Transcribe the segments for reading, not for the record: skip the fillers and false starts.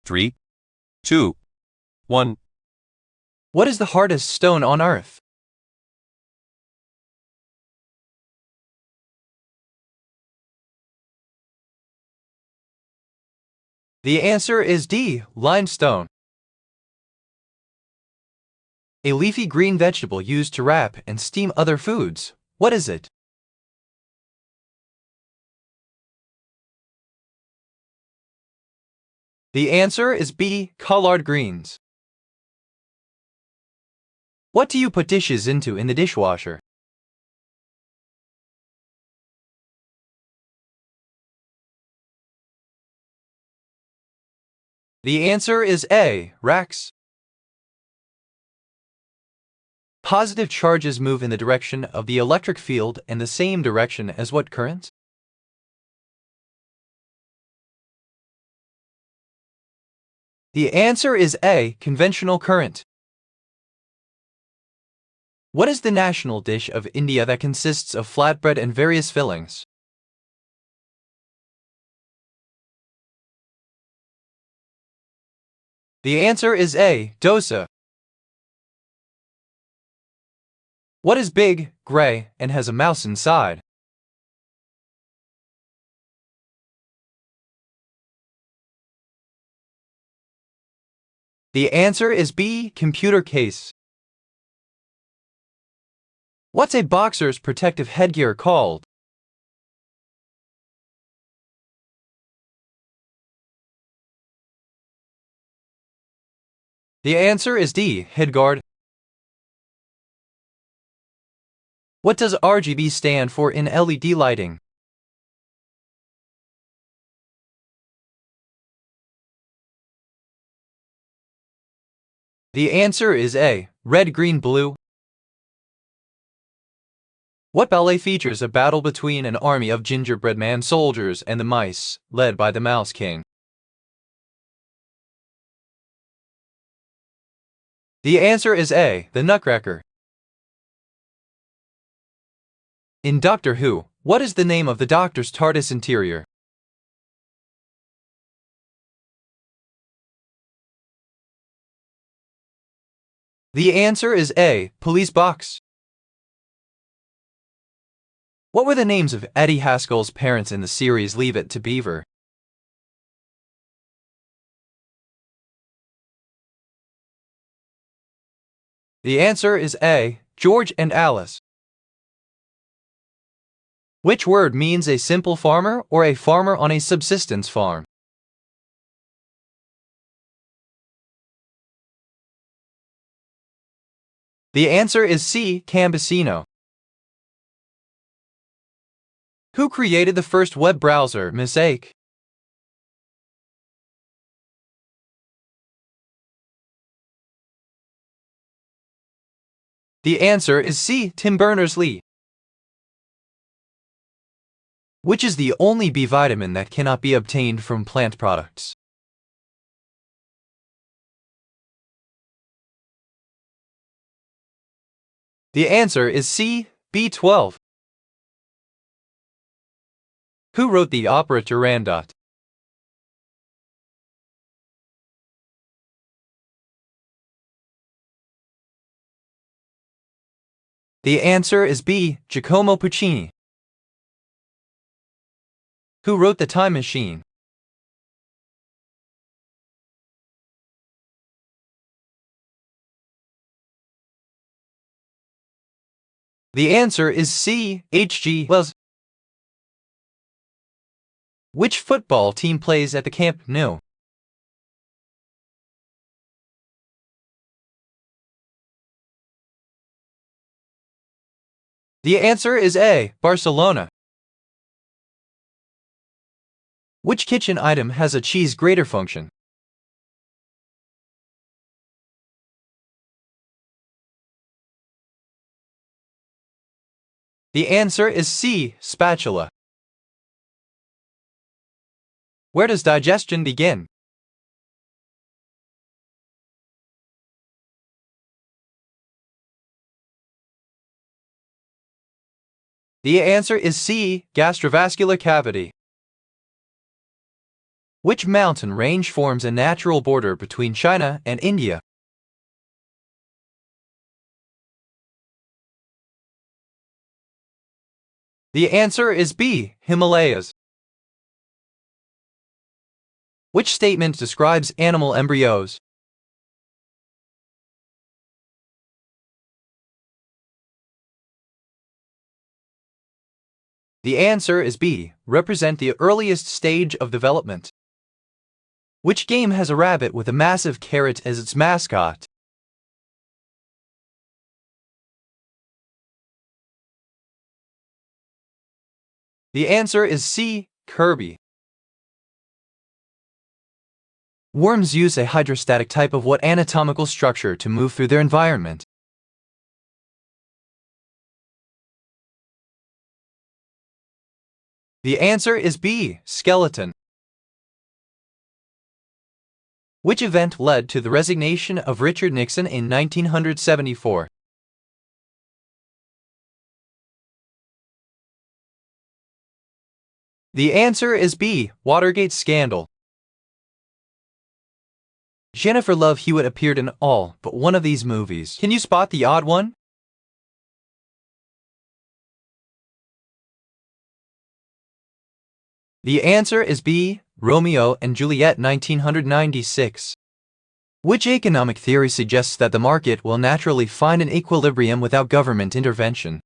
3, 2, 1. What is the hardest stone on Earth? The answer is D. Limestone. A leafy green vegetable used to wrap and steam other foods. What is it? The answer is B. Collard greens. What do you put dishes into in the dishwasher? The answer is A. Racks. Positive charges move in the direction of the electric field and the same direction as what current? The answer is A. Conventional current. What is the national dish of India that consists of flatbread and various fillings? The answer is A. Dosa. What is big, gray, and has a mouse inside? The answer is B. Computer case. What's a boxer's protective headgear called? The answer is D. Headguard. What does RGB stand for in LED lighting? The answer is A. Red, green, blue. What ballet features a battle between an army of gingerbread man soldiers and the mice, led by the Mouse King? The answer is A. The Nutcracker. In Doctor Who, what is the name of the Doctor's TARDIS interior? The answer is A. Police box. What were the names of Eddie Haskell's parents in the series Leave It to Beaver? The answer is A. George and Alice. Which word means a simple farmer or a farmer on a subsistence farm? The answer is C. Campesino. Who created the first web browser, Mosaic? The answer is C. Tim Berners-Lee. Which is the only B vitamin that cannot be obtained from plant products? The answer is C. B12. Who wrote the opera Turandot? The answer is B. Giacomo Puccini. Who wrote The Time Machine? The answer is C. H.G. Wells. Which football team plays at the Camp Nou? The answer is A. Barcelona. Which kitchen item has a cheese grater function? The answer is C. Spatula. Where does digestion begin? The answer is C. Gastrovascular cavity. Which mountain range forms a natural border between China and India? The answer is B. Himalayas. Which statement describes animal embryos? The answer is B. Represent the earliest stage of development. Which game has a rabbit with a massive carrot as its mascot? The answer is C. Kirby. Worms use a hydrostatic type of what anatomical structure to move through their environment? The answer is B. Skeleton. Which event led to the resignation of Richard Nixon in 1974? The answer is B. Watergate scandal. Jennifer Love Hewitt appeared in all but one of these movies. Can you spot the odd one? The answer is B. Romeo and Juliet 1996. Which economic theory suggests that the market will naturally find an equilibrium without government intervention?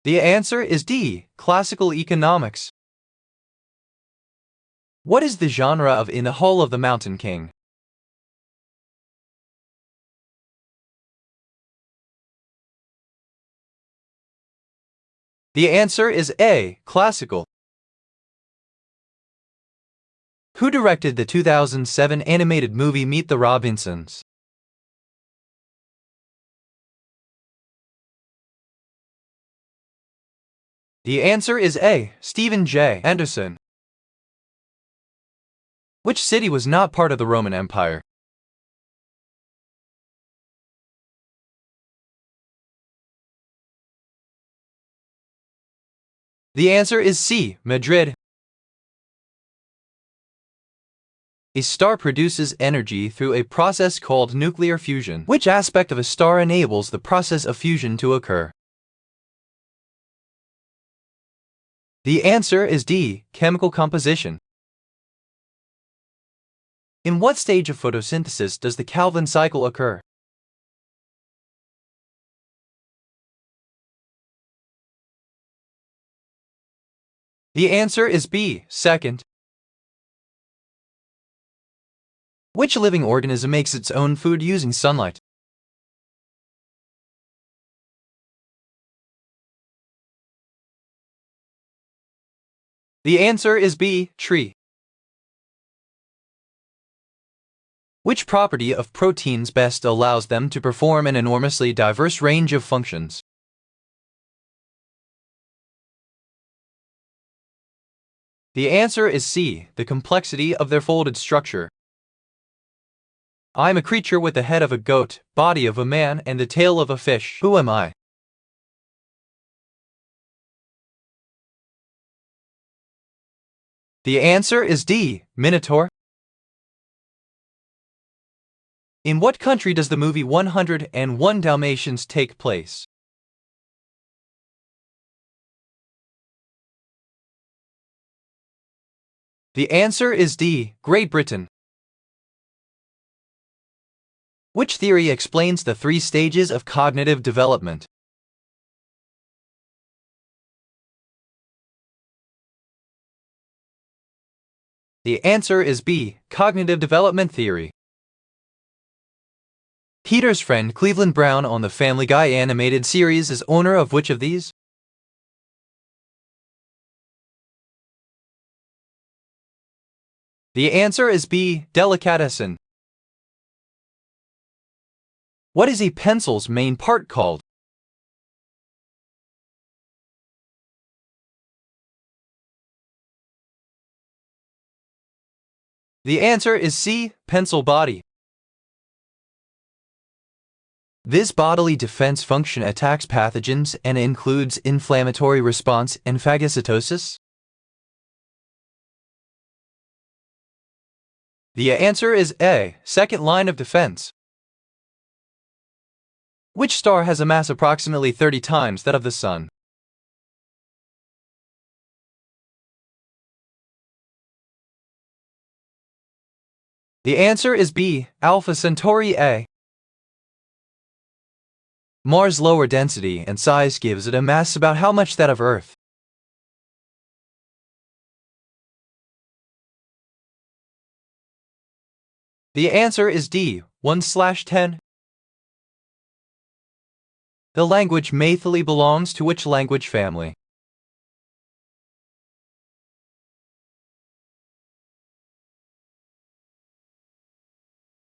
The answer is D. Classical economics. What is the genre of In the Hall of the Mountain King? The answer is A. Classical. Who directed the 2007 animated movie Meet the Robinsons? The answer is A. Stephen J. Anderson. Which city was not part of the Roman Empire? The answer is C. Madrid. A star produces energy through a process called nuclear fusion. Which aspect of a star enables the process of fusion to occur? The answer is D. Chemical composition. In what stage of photosynthesis does the Calvin cycle occur? The answer is B. Second. Which living organism makes its own food using sunlight? The answer is B. Tree. Which property of proteins best allows them to perform an enormously diverse range of functions? The answer is C. The complexity of their folded structure. I am a creature with the head of a goat, body of a man, and the tail of a fish. Who am I? The answer is D. Minotaur. In what country does the movie 101 Dalmatians take place? The answer is D. Great Britain. Which theory explains the 3 stages of cognitive development? The answer is B. Cognitive development theory. Peter's friend Cleveland Brown on the Family Guy animated series is owner of which of these? The answer is B. Delicatessen. What is a pencil's main part called? The answer is C. Pencil body. This bodily defense function attacks pathogens and includes inflammatory response and phagocytosis. The answer is A, second line of defense. Which star has a mass approximately 30 times that of the Sun? The answer is B, Alpha Centauri A. Mars' lower density and size gives it a mass about how much that of Earth? The answer is D, 1/10. The language Maithili belongs to which language family?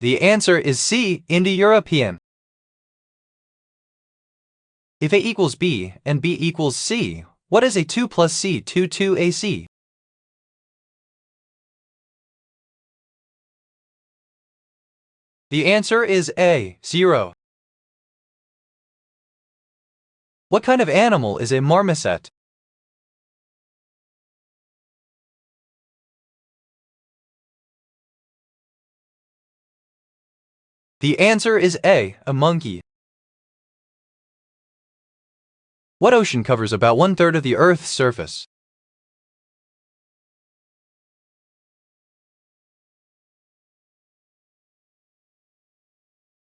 The answer is C, Indo-European. If A equals B and B equals C, what is a 2 plus C 2 AC? The answer is A, 0. What kind of animal is a marmoset? The answer is A, a monkey. What ocean covers about 1/3 of the Earth's surface?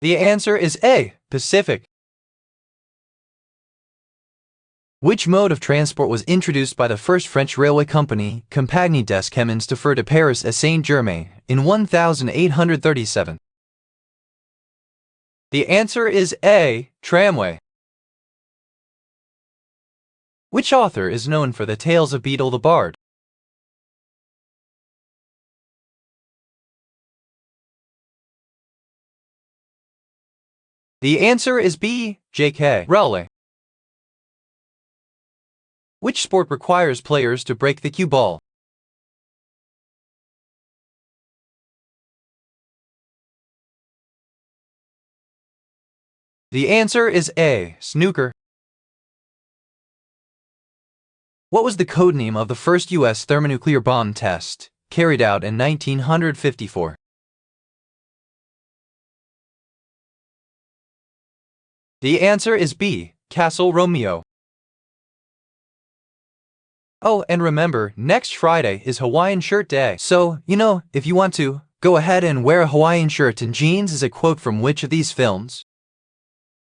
The answer is A, Pacific. Which mode of transport was introduced by the first French railway company, Compagnie des Chemins de Fer de Paris et Saint-Germain, in 1837? The answer is A, tramway. Which author is known for the Tales of Beedle the Bard? The answer is B, J.K. Rowling. Which sport requires players to break the cue ball? The answer is A, snooker. What was the codename of the first U.S. thermonuclear bomb test, carried out in 1954? The answer is B, Castle Romeo. Oh, and remember, next Friday is Hawaiian Shirt Day. So, if you want to, go ahead and wear a Hawaiian shirt and jeans is a quote from which of these films?